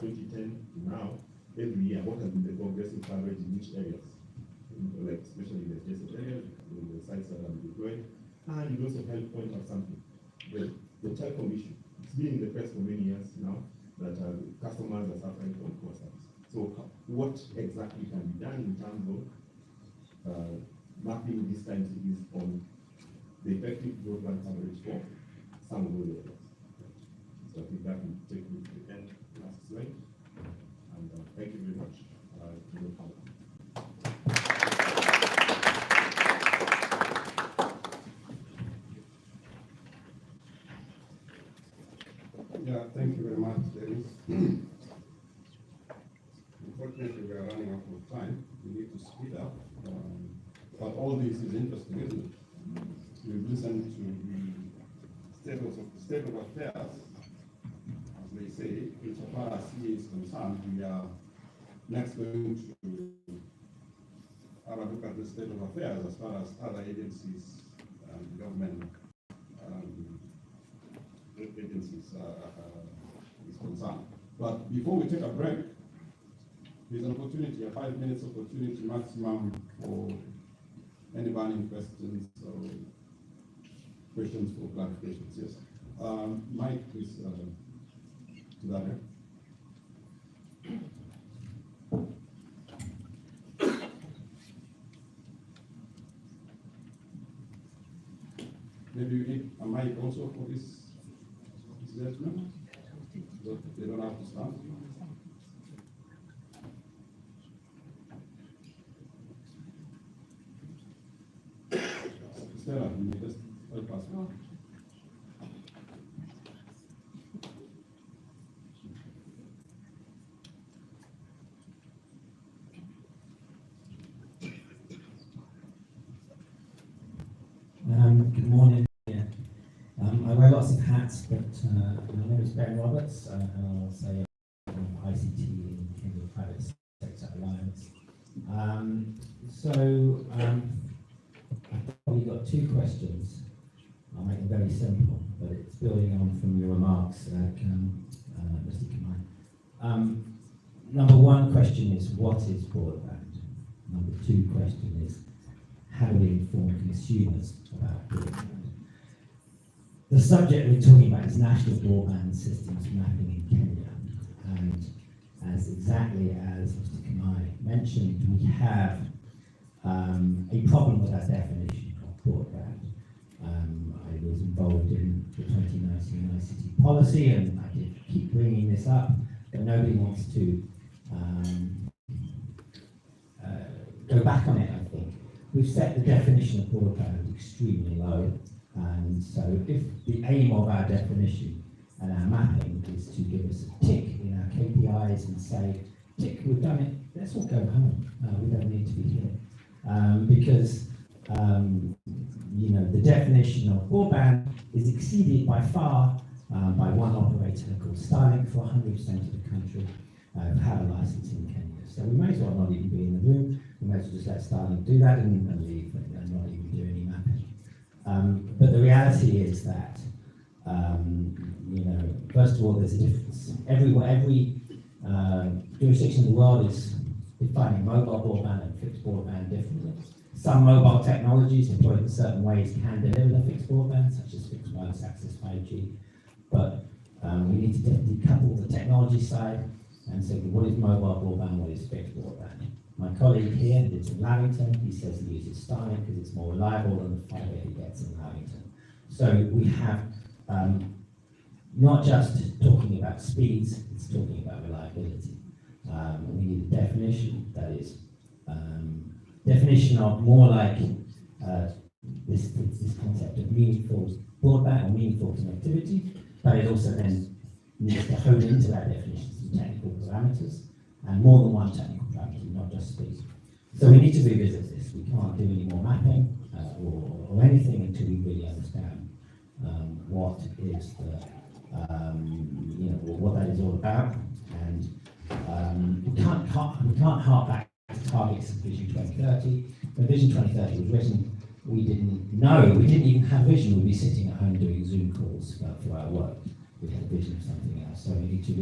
2010 to now, every year, what has been the progressive coverage in which areas? Like especially in the adjacent areas, in the sites that are deployed. And it also helped point out something. The telecom issue. It's been in the press for many years now that customers are suffering from poor service. So what exactly can be done in terms of mapping these time series on the effective broadband coverage for some of those areas? So I think that will take me to the end, last slide. And thank you very much. Yeah, thank you very much, Dennis. Unfortunately, we are running out of time. We need to speed up. But all this is interesting, isn't it? We've listened to the state of affairs, as they say. Insofar as CA is concerned, we are next going to have a look at the state of affairs as far as other agencies and government agencies is concerned. But before we take a break, there's an opportunity, a 5 minutes opportunity maximum for any burning questions or questions for clarifications. Yes. Mike, please, to that end. Maybe you need a mic also for this gentleman? They don't have to stand. Stella, you may just help us. Good morning. Yeah. I wear lots of hats, but my name is Ben Roberts, and I'll say ICT in the Private Sector Alliance. I've probably got two questions. I'll make them very simple, but it's building on from your remarks, Mr. Kamai. Number one question is, what is broadband? Number two question is, how do we inform consumers about broadband? The subject we're talking about is National Broadband Systems Mapping in Kenya. And exactly as Mr. Kamai mentioned, we have a problem with our definition of broadband. I was involved in the 2019 ICT policy, and I did keep bringing this up, but nobody wants to go back on it, I think. We've set the definition of broadband extremely low, and so if the aim of our definition and our mapping is to give us a tick in our KPIs and say, tick, we've done it, let's all go home. We don't need to be here. Because the definition of broadband is exceeded by far by one operator called Starlink for 100% of the country who have a license in Kenya. So we may as well not even be in the room. We may as well just let Starlink do that and leave and not even do any mapping. But the reality is that, first of all, there's a difference. Every jurisdiction in the world is defining mobile broadband and fixed broadband differently. Some mobile technologies employed in certain ways can deliver the fixed broadband, such as fixed wireless access 5G. But we need to decouple the technology side and say, what is mobile broadband, what is fixed broadband? My colleague here lives in Lavington. He says he uses Starlink because it's more reliable than the fiber he gets in Lavington. So we have not just talking about speeds, it's talking about reliability. We need a definition that is definition of more like this concept of meaningful broadband or meaningful connectivity, but it also then needs to hone into that definition some technical parameters and more than one technical parameter, not just speed. So we need to revisit this. We can't do any more mapping or anything until we really understand what is the what that is all about, and we can't hark back to targets of Vision 2030. When Vision 2030 was written, we didn't even have vision. We'd be sitting at home doing Zoom calls for our work. We had a vision of something else. So we need to